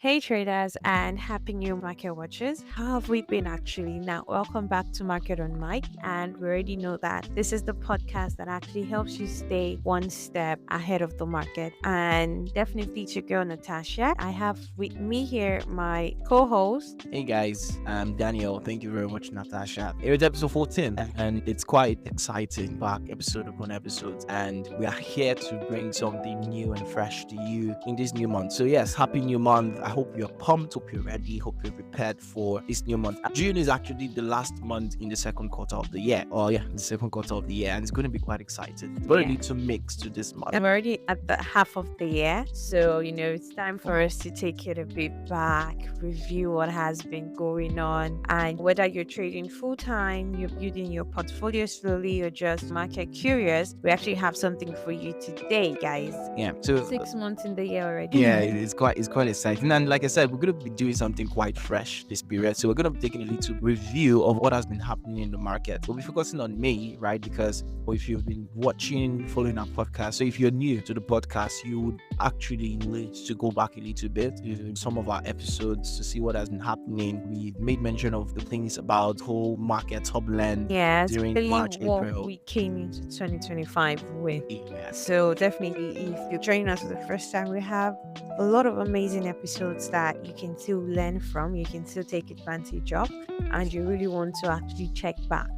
Hey traders and happy new market watchers. How have we been actually? Now, welcome back to Market on Mic. And we already know that this is the podcast that actually helps you stay one step ahead of the market. And definitely to girl Natasha, I have with me here my co host. Hey guys, I'm Daniel. Thank you very much, Natasha. It's episode 14, and it's quite exciting. Back episode upon episode, and we are here to bring something new and fresh to you in this new month. So, yes, happy new month. I hope you're pumped, hope you're ready, hope you're prepared for this new month. June is actually the last month in the second quarter of the year. Oh, yeah, the second quarter of the year, and it's going to be quite exciting. It's going to need to mix to this month. I'm already at the half of the year. So, it's time for us to take it a bit back, review what has been going on, and whether you're trading full time, you're building your portfolio slowly, or just market curious, we actually have something for you today, guys. Yeah, so 6 months in the year already. yeah, it's quite exciting. And like I said, we're going to be doing something quite fresh this period. So we're going to be taking a little review of what has been happening in the market. We'll be focusing on May, right? Because if you've been watching, following our podcast, so if you're new to the podcast, you would actually need to go back a little bit in some of our episodes to see what has been happening. We made mention of the things about whole market turbulence during March, what April. we came into 2025 with. Yeah. So definitely, if you're joining us for the first time, we have a lot of amazing episodes that you can still learn from, you can still take advantage of, and you really want to actually check back,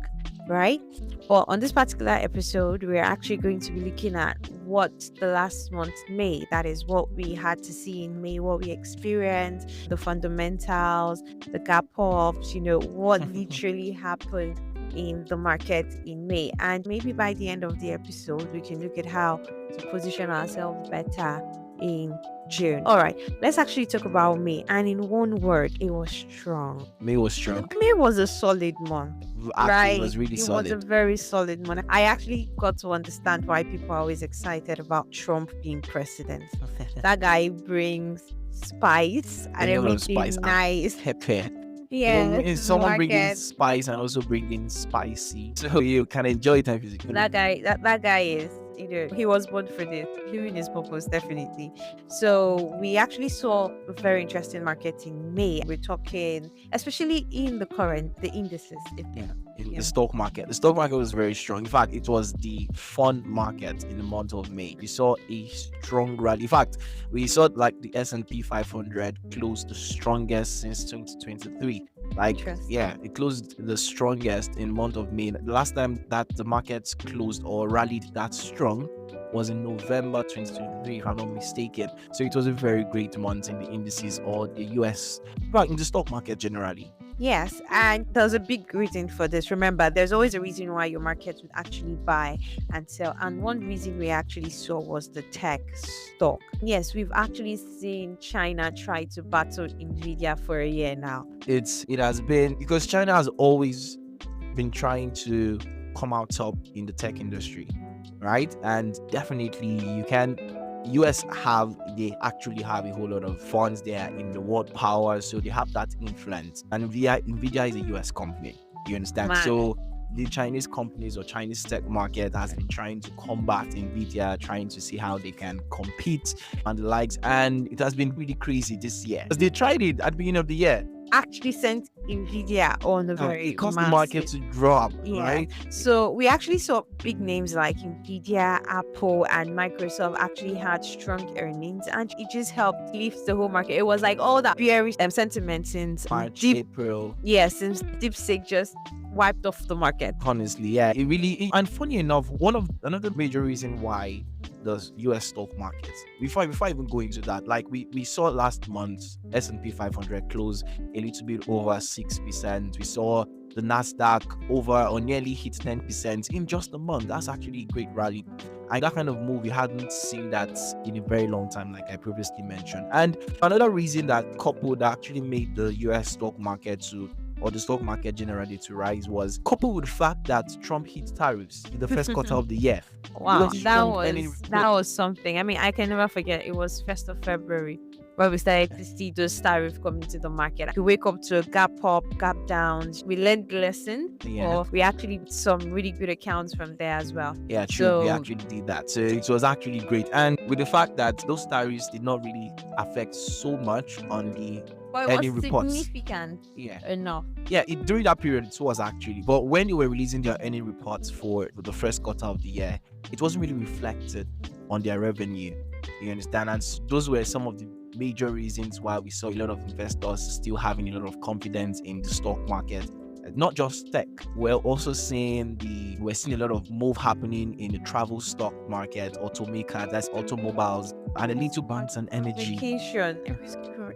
right? But on this particular episode, we're actually going to be looking at what the last month May, that is what we had to see in May, what we experienced, the fundamentals, the gap ups, what literally happened in the market in May. And maybe by the end of the episode, we can look at how to position ourselves better in June. All right, let's actually talk about May. And in one word, it was strong. May was strong. May was a solid month. Actually, it was really solid. It was a very solid month. I actually got to understand why people are always excited about Trump being president. That guy brings spice and everything nice. Pepper. Yeah, someone bringing spice and also bringing spicy, so you can enjoy it. That guy is, he was born for this, living his purpose, definitely. So we actually saw a very interesting market in May. We're talking, especially in the indices. The stock market. The stock market was very strong. In fact, it was the fund market in the month of May. We saw a strong rally. In fact, we saw like the S&P 500 closed the strongest since 2023. It closed the strongest in month of May. The last time that the markets closed or rallied that strong was in November 2023, if I'm not mistaken. So it was a very great month in the indices or the US, but in the stock market generally. Yes, and there's a big reason for this. Remember, there's always a reason why your market would actually buy and sell. And one reason we actually saw was the tech stock. Yes, we've actually seen China try to battle Nvidia for a year now. It has been because China has always been trying to come out top in the tech industry, right? And definitely US they actually have a whole lot of funds there in the world power, so they have that influence. And Nvidia is a US company, you understand? So the Chinese companies or Chinese tech market has been trying to combat Nvidia, trying to see how they can compete and the likes, and it has been really crazy this year because they tried it at the beginning of the year. Actually sent Nvidia on a very it caused the market to drop, right? So we actually saw big names like Nvidia, Apple, and Microsoft actually had strong earnings, and it just helped lift the whole market. It was like all that bearish sentiment since March, April. Yeah, since DeepSeek just wiped off the market. Honestly, yeah, it really. And funny enough, another major reason why the US stock market, before I even go into that, like we saw last month S&P 500 close a little bit over 6%. We saw the Nasdaq over or nearly hit 10% in just a month. That's actually a great rally, and that kind of move, we hadn't seen that in a very long time, like I previously mentioned. And another reason that actually made the US stock market or the stock market generally to rise was coupled with the fact that Trump hit tariffs in the first quarter of the year. Wow, that was something. I mean, I can never forget. It was 1st of February where we started to see those tariffs coming to the market. We wake up to a gap up, gap downs. We learned the lesson, or we actually did some really good accounts from there as well. Yeah, true. We So actually did that. So it was actually great. And with the fact that those tariffs did not really affect so much on the but it earning was reports. significant Yeah. enough. Yeah, during that period it was actually. But when they were releasing their earning reports for the first quarter of the year, it wasn't really reflected on their revenue. You understand? And those were some of the major reasons why we saw a lot of investors still having a lot of confidence in the stock market. Not just tech, we're also seeing a lot of move happening in the travel stock market, automakers, that's automobiles, and the little banks and energy. Vacation.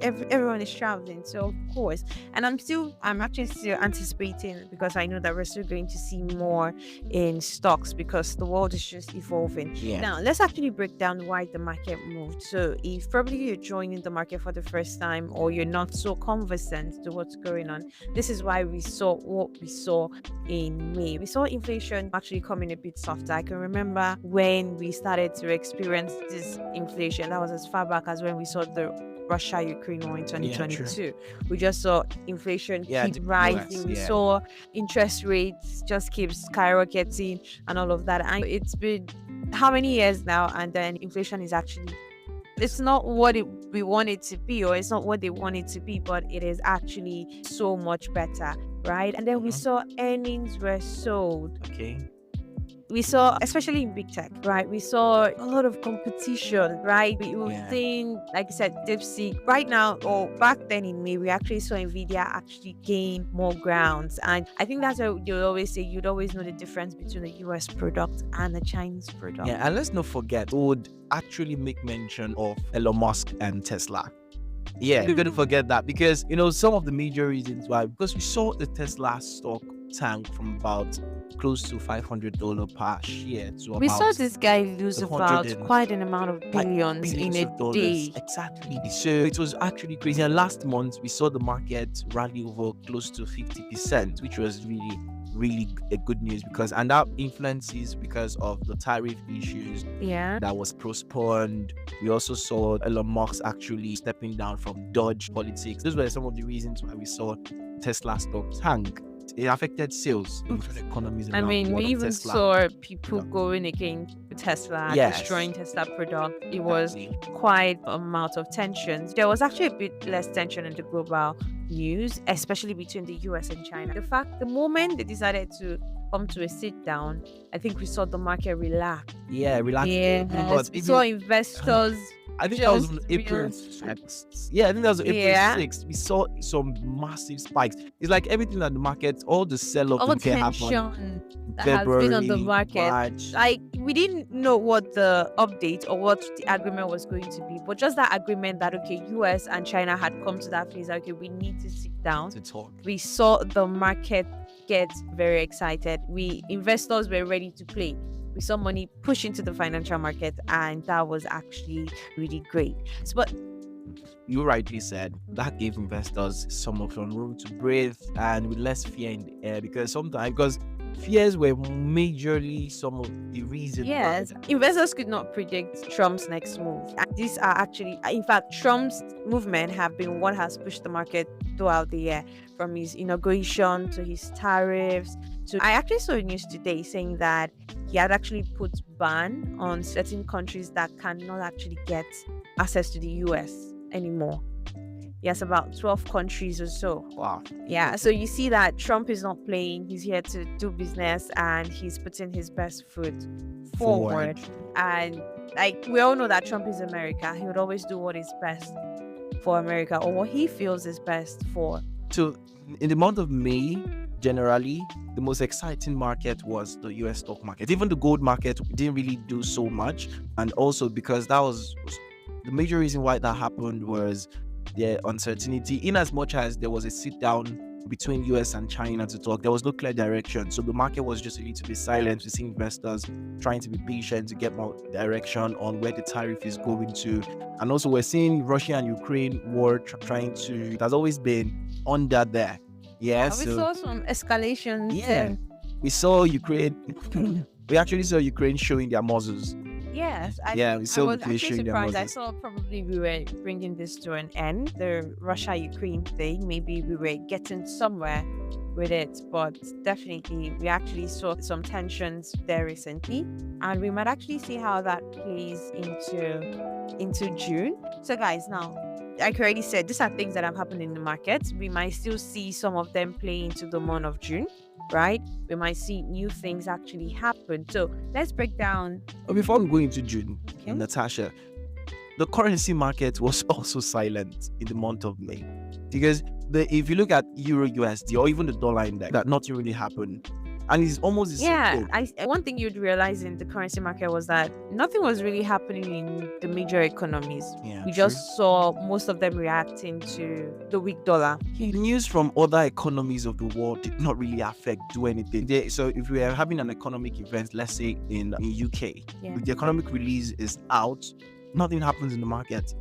Everyone is traveling, so of course. And I'm actually still anticipating, because I know that we're still going to see more in stocks because the world is just evolving. Yeah. Now let's actually break down why the market moved. So if probably you're joining the market for the first time, or you're not so conversant to what's going on, this is why we saw what we saw in May. We saw inflation actually coming a bit softer. I can remember when we started to experience this inflation. That was as far back as when we saw the Russia-Ukraine war in 2022. We just saw inflation keep rising. We saw interest rates just keep skyrocketing and all of that. And it's been how many years now? And then inflation is actually, it's not what we want it to be, or it's not what they want it to be, but it is actually so much better, right? And then we saw earnings were sold. Okay. We saw, especially in big tech, right? We saw a lot of competition, right? We were seeing, like I said, DeepSeek. Right now, or back then in May, we actually saw Nvidia actually gain more grounds. And I think that's what you'd always say. You'd always know the difference between a US product and a Chinese product. Yeah, and let's not forget, we would actually make mention of Elon Musk and Tesla. Yeah, we're going to forget that, because, some of the major reasons why, because we saw the Tesla stock tank from about close to $500 per share to we about saw this guy lose about quite an amount of billions in a day. Exactly. So it was actually crazy. And last month we saw the market rally over close to 50%, which was really a good news, and that influences because of the tariff issues that was postponed. We also saw Elon Musk actually stepping down from Dodge politics. Those were some of the reasons why we saw Tesla stock tank. It affected sales in economies. I mean, we even saw people going against Tesla, destroying Tesla product. It was quite an amount of tension. There was actually a bit less tension in the global news, especially between the US and China. The moment they decided to come to a sit down, I think we saw the market relax. Yeah, relax. Yeah, we saw investors. I think that was on April 6th. Yeah, I think that was April 6th. We saw some massive spikes. It's like everything at the market, all the sell-off all can tension happen. that has been on the market. March. Like, we didn't know what the update or what the agreement was going to be, but just that agreement that, okay, US and China had come to that phase, okay, we need to sit down to talk. We saw the market get very excited. Investors were ready to play. We saw money push into the financial market, and that was actually really great. But you rightly said that gave investors some room to breathe and with less fear in the air, because fears were majorly some of the reasons. Yes, investors could not predict Trump's next move. And these are actually, in fact, Trump's movement have been what has pushed the market throughout the year, from his inauguration to his tariffs. I actually saw news today saying that he had actually put ban on certain countries that cannot actually get access to the US anymore. Yes, about 12 countries or so. Wow. Yeah, so you see that Trump is not playing. He's here to do business, and he's putting his best foot forward. And we all know that Trump is America. He would always do what is best for America, or what he feels is best for. So in the month of May, generally, the most exciting market was the US stock market. Even the gold market didn't really do so much. And also because that was the major reason why that happened was the uncertainty. In as much as there was a sit down between US and China to talk, there was no clear direction. So the market was just a little bit silent. We see investors trying to be patient to get more direction on where the tariff is going to. And also we're seeing Russia and Ukraine war it has always been under there. Yeah, we saw some escalations. Yeah, we saw Ukraine. We actually saw Ukraine showing their muscles. Yes, Yeah, we I saw was people actually showing their surprised. I muscles. thought probably we were bringing this to an end, the Russia-Ukraine thing. Maybe we were getting somewhere with it, but definitely we actually saw some tensions there recently, and we might actually see how that plays into June. So, guys, now like I already said, these are things that have happened in the market. We might still see some of them play into the month of June, right? We might see new things actually happen. So let's break down. But before we go into June, Okay. Natasha, the currency market was also silent in the month of May because if you look at Euro USD or even the dollar index, that nothing really happened, and it's almost the same Yeah, thing. one thing you'd realize in the currency market was that nothing was really happening in the major economies. Yeah, We true. just saw most of them reacting to the weak dollar. The news from other economies of the world did not really do anything. So if we are having an economic event, let's say in UK, Yeah. if the economic release is out, nothing happens in the market.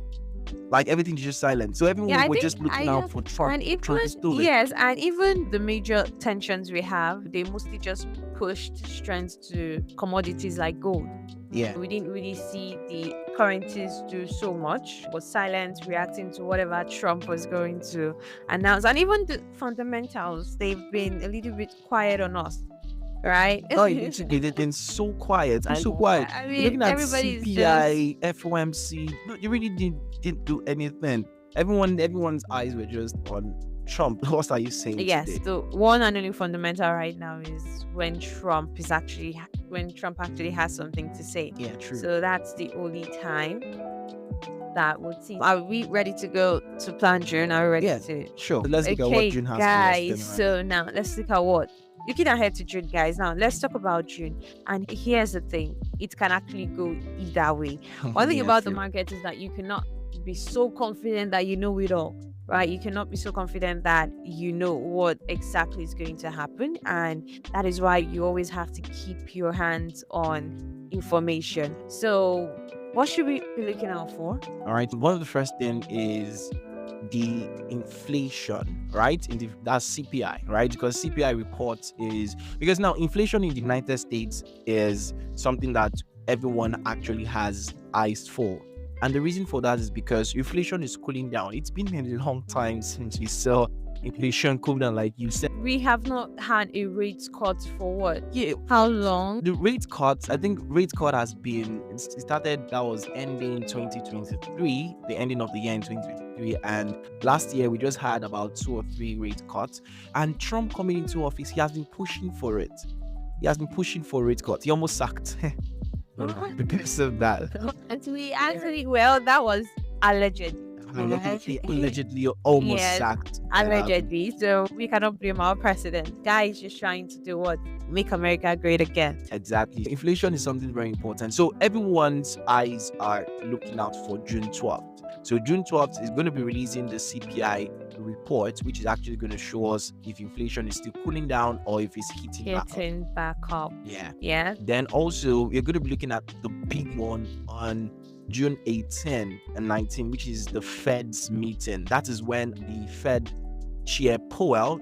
Like everything's just silent. So everyone Yeah, I was think just looking out for Trump and trying to even steal it. yes, and even the major tensions we have, they mostly just pushed strength to commodities like gold. Yeah. We didn't really see the currencies do so much. It was silent, reacting to whatever Trump was going to announce, and even the fundamentals, they've been a little bit quiet on us, right? Oh, they've been so quiet. I So know. quiet. I You're mean, looking at everybody's CPI, FOMC. No, you really didn't do anything. Everyone's eyes were just on Trump. What are you saying Yes, today? the one and only fundamental right now is when Trump actually has something to say. Yeah, true. So that's the only time that we'll see. Are we ready to go to plan June? Are we ready Yeah, to? sure. Let's look at Okay, what June has for us. guys. then, So now let's look at what. Looking ahead to June, guys. Now let's talk about June. And here's the thing: it can actually go either way. One thing Yeah, about the true. market is that you cannot be so confident that you know it all, right? You cannot be so confident that you know what exactly is going to happen. And that is why you always have to keep your hands on information. So, what should we be looking out for? All right. One of the first thing is the inflation, right? That's CPI, right? Because CPI report is because now inflation in the United States is something that everyone actually has eyes for. And the reason for that is because inflation is cooling down. It's been a long time since we saw inflation cool down, like you said. We have not had a rate cut for what? Yeah, How long? the rate cuts, I think rate cut has been it started, that was ending 2023, the ending of the year in 2023, and last year we just had about 2 or 3 rate cuts. And Trump coming into office, he has been pushing for it. He has been pushing for rate cut. He almost sacked because of that. Actually, well, that was alleged. He allegedly almost Yes, sacked. Allegedly. So we cannot blame our president. Guy is just trying to do what? Make America great again. Exactly. Inflation is something very important. So everyone's eyes are looking out for June 12th. So June 12th is going to be releasing the CPI report, which is actually going to show us if inflation is still cooling down or if it's hitting back up. Hitting back up. Yeah. Yeah. Then also we're going to be looking at the big one on June 18 and 19, which is the Fed's meeting. That is when the Fed chair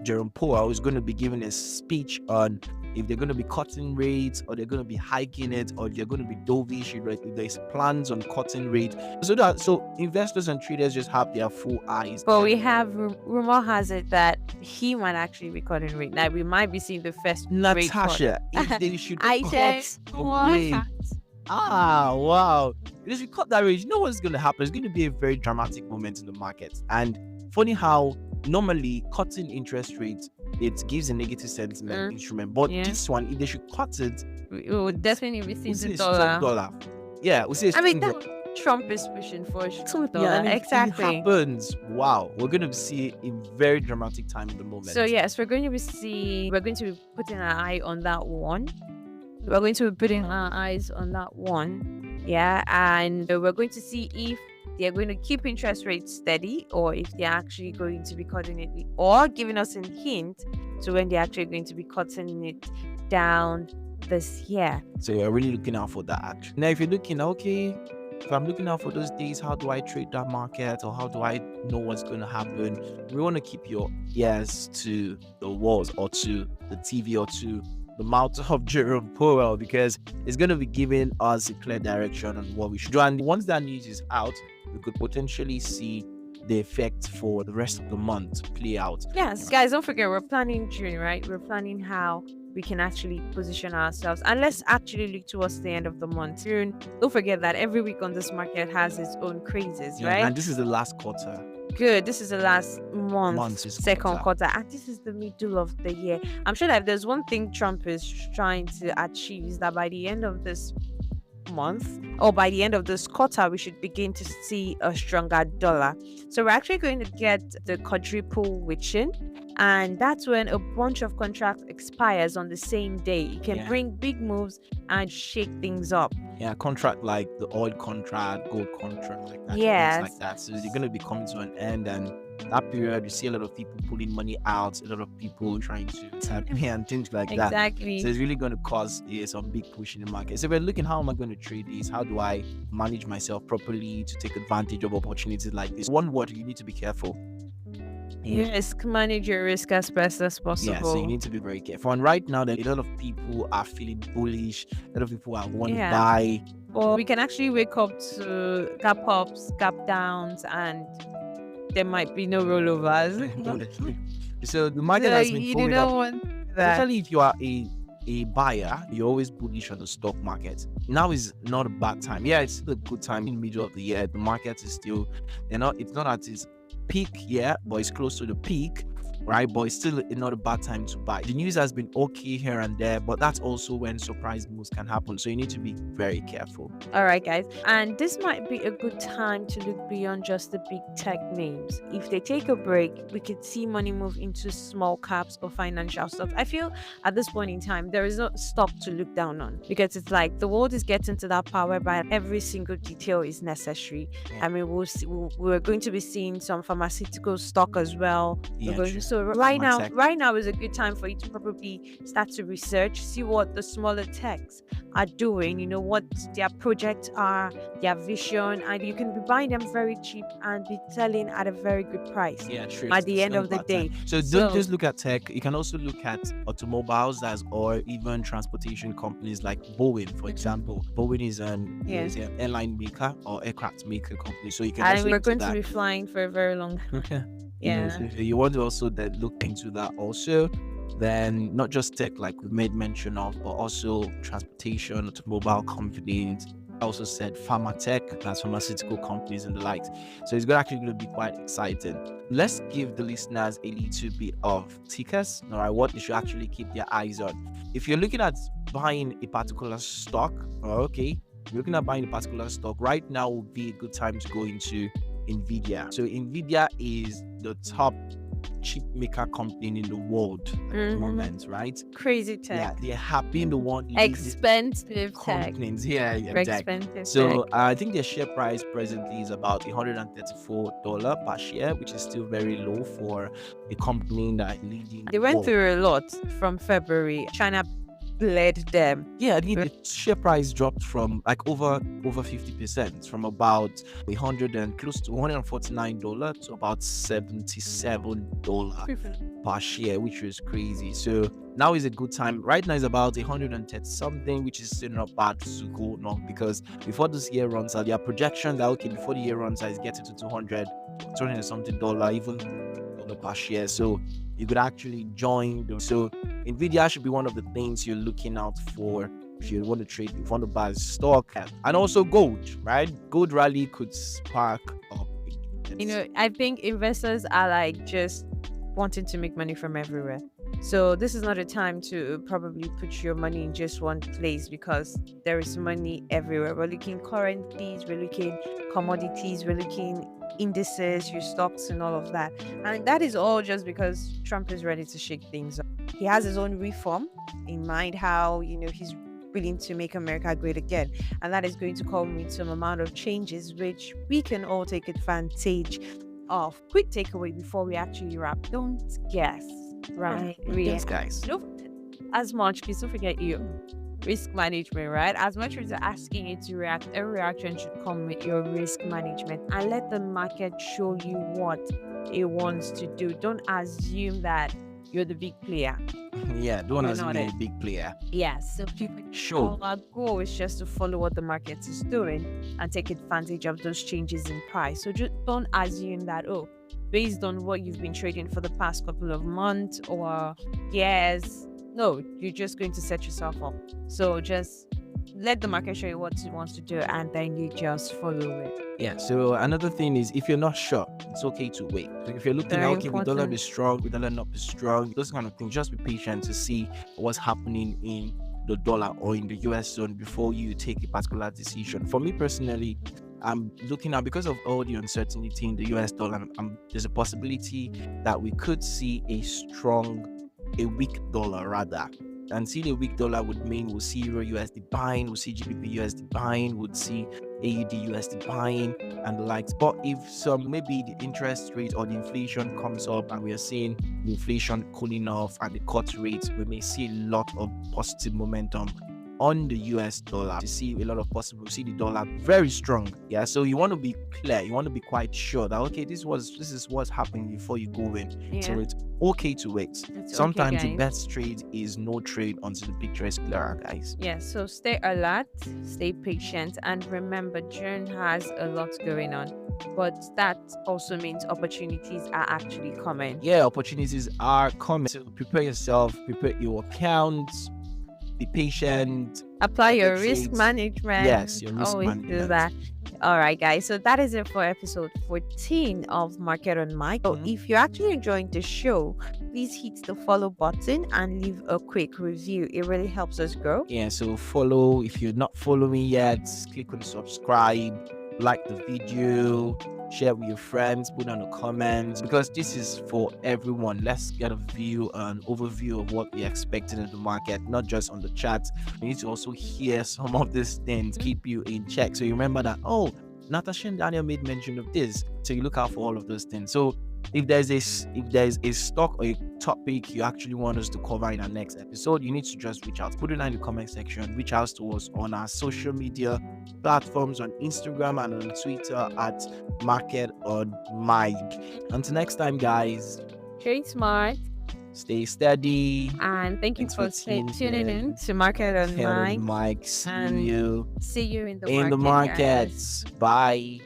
Jerome Powell, is going to be giving a speech on if they're going to be cutting rates or they're going to be hiking it or they're going to be dovish, if there's plans on cutting rate. So investors and traders just have their full eyes. But we have rumor has it that he might actually be cutting rate. Like we might be seeing the first rate cut. Natasha, if they should I said cut the rate. Wow. Because we cut that rate, you know what's going to happen? It's going to be a very dramatic moment in the market. And funny how normally cutting interest rates, it gives a negative sentiment instrument. But Yeah. this one, if they should cut it, we will definitely be seeing we'll see the a strong dollar. dollar. Yeah, we'll see a I mean, strong that Trump is pushing for a strong dollar. Yeah, and if exactly. it happens, wow, we're going to see a very dramatic time in the moment. So yes, we're going to be putting our eye on that one. We're going to be putting our eyes on that one. Yeah, and we're going to see if they're going to keep interest rates steady or if they're actually going to be cutting it or giving us a hint to when they're actually going to be cutting it down this year. So you're really looking out for that action. Now, if you're looking, okay, if I'm looking out for those days, how do I trade that market or how do I know what's going to happen? We want to keep your ears to the walls or to the TV or to the mouth of Jerome Powell, because it's going to be giving us a clear direction on what we should do. And once that news is out, we could potentially see the effect for the rest of the month play out. Yes, guys, don't forget we're planning June, right? We're planning how we can actually position ourselves, and let's actually look towards the end of the month. June, don't forget that every week on this market has its own crazes, Yeah, right? and this is the last quarter. Good. This is the last month, This second quarter, and this is the middle of the year. I'm sure that if there's one thing Trump is trying to achieve, is that by the end of this month or by the end of this quarter, we should begin to see a stronger dollar. So we're actually going to get the quadruple witching, and that's when a bunch of contracts expires on the same day. It can Yeah. bring big moves and shake things up. Yeah, contract like the oil contract, gold contract, like that. Yes. Things like that. So they're going to be coming to an end, and that period, you see a lot of people pulling money out, a lot of people trying to tap in and things like that. Exactly. So it's really going to cause some big push in the market. So we're looking, how am I going to trade this? How do I manage myself properly to take advantage of opportunities like this? One word, you need to be careful. Risk, manage your risk as best as possible. Yeah, so you need to be very careful. And right now, a lot of people are feeling bullish. A lot of people are want to Yeah. buy. Or we can actually wake up to gap ups, gap downs, and there might be no rollovers. So the market has been you do folding not up. want that. Especially if you are a buyer, you're always bullish on the stock market. Now is not a bad time. Yeah, it's still a good time in the middle of the year. The market is still, it's not at its peak yet, but it's close to the peak, right? But it's still not a bad time to buy. The news has been okay here and there, but that's also when surprise moves can happen. So you need to be very careful. All right, guys. And this might be a good time to look beyond just the big tech names. If they take a break, we could see money move into small caps or financial stocks. I feel at this point in time, there is no stock to look down on, because it's like the world is getting to that part whereby every single detail is necessary. Yeah. I mean, we're going to be seeing some pharmaceutical stock as well. Yeah, true. So right Pharma now is a good time for you to probably start to research, see what the smaller techs are doing, what their projects are, their vision, and you can be buying them very cheap and be selling at a very good price. Yeah, true. At the It's end not of the bad day. time. So So- don't just look at tech. You can also look at automobiles, or even transportation companies like Boeing, for example. Boeing is Yeah. is an airline maker or aircraft maker company. So you can And also we're look going to to that. be flying for a very long time. Yeah. So you want to also look into that also. Then not just tech like we made mention of, but also transportation, automobile companies. I also said pharma tech, that's pharmaceutical companies and the likes. So it's actually going to be quite exciting. Let's give the listeners a little bit of tickets, all right, what they should actually keep their eyes on. If you're looking at buying a particular stock, okay, you're looking at buying a particular stock, right now would be a good time to go into Nvidia. So Nvidia is the top chip maker company in the world at the Mhm. moment, right? Crazy Yeah, tech. they're happy the one leading Expensive tech. companies. Yeah, Very exactly. expensive So tech. I think their share price presently is about $134 per share, which is still very low for a company that is leading. They the went world. through a lot from February. China bled them. Yeah, I think the share price dropped from like over 50%, from about 100 and close to $149 to about $77 per share, which was crazy. So now is a good time. Right now is about 110 something, which is still not bad to go long, because before this year runs out, their projection that okay, before the year runs out, is getting to 200 something dollar, even dollar per share. So you could actually join them. So Nvidia should be one of the things you're looking out for if you want to trade, if you want to buy a stock. And also gold, right? Gold rally could spark up. I think investors are like just wanting to make money from everywhere. So this is not a time to probably put your money in just one place, because there is money everywhere. We're looking currencies, we're looking commodities, we're looking indices, your stocks and all of that. And that is all just because Trump is ready to shake things up. He has his own reform in mind, how he's willing to make America great again. And that is going to come with some amount of changes which we can all take advantage of. Quick takeaway before we actually wrap. Don't guess. Right. Yes, guys. As much, please don't forget your risk management, right? As much as they're asking you to react, every reaction should come with your risk management, and let the market show you what it wants to do. Don't assume that you're the big player. Yeah, don't We're assume not you're it. a big player. Yes, so people, Sure. our goal is just to follow what the market is doing and take advantage of those changes in price. So just don't assume that, oh, based on what you've been trading for the past couple of months or years, no, you're just going to set yourself up. So just let the market show you what it wants to do and then you just follow it. Yeah. So another thing is, if you're not sure, it's okay to wait. So if you're looking at, Very okay, we dollar be important. strong, we dollar not be strong, those kind of things, just be patient to see what's happening in the dollar or in the US zone before you take a particular decision. For me personally, I'm looking at, because of all the uncertainty in the US dollar, there's a possibility that we could see a weak dollar rather. And seeing a weak dollar would mean we'll see Euro USD buying, we'll see GBP USD buying, we'll see AUD USD buying and the likes. But if maybe the interest rate or the inflation comes up and we are seeing the inflation cooling off and the cut rates, we may see a lot of positive momentum on the US dollar. To see a lot of possible, see the dollar very strong. Yeah, so you want to be clear, you want to be quite sure that, okay, this is what's happening before you go in. So Yeah, it's okay to wait. it's okay, Sometimes the guys. best trade is no trade until the picture is clearer, guys. Yeah, so stay alert, stay patient, and remember, June has a lot going on, but that also means opportunities are actually coming. Yeah, opportunities are coming. So prepare yourself, prepare your accounts, be patient. Apply your the risk trades. management. Yes, your risk Always do management. that. All right, guys. So that is it for episode 14 of Market on Mic. So Mhm. if you're actually enjoying the show, please hit the follow button and leave a quick review. It really helps us grow. Yeah, so follow. If you're not following yet, click on subscribe, like the video, share with your friends, put down the comments, because this is for everyone. Let's get an overview of what we're expecting in the market, not just on the chat. We need to also hear some of these things, keep you in check. So you remember that, oh, Natasha and Daniel made mention of this. So you look out for all of those things. So if there's a stock or a topic you actually want us to cover in our next episode, you need to just reach out. Put it in the comment section. Reach out to us on our social media platforms on Instagram and on Twitter at Market on Mike. Until next time, guys, Stay smart. stay steady. And thank you Thanks for for tuning tuning in in. to Market on Here on Mic. Mike. See And you see you in the in the market, guys. markets. Bye.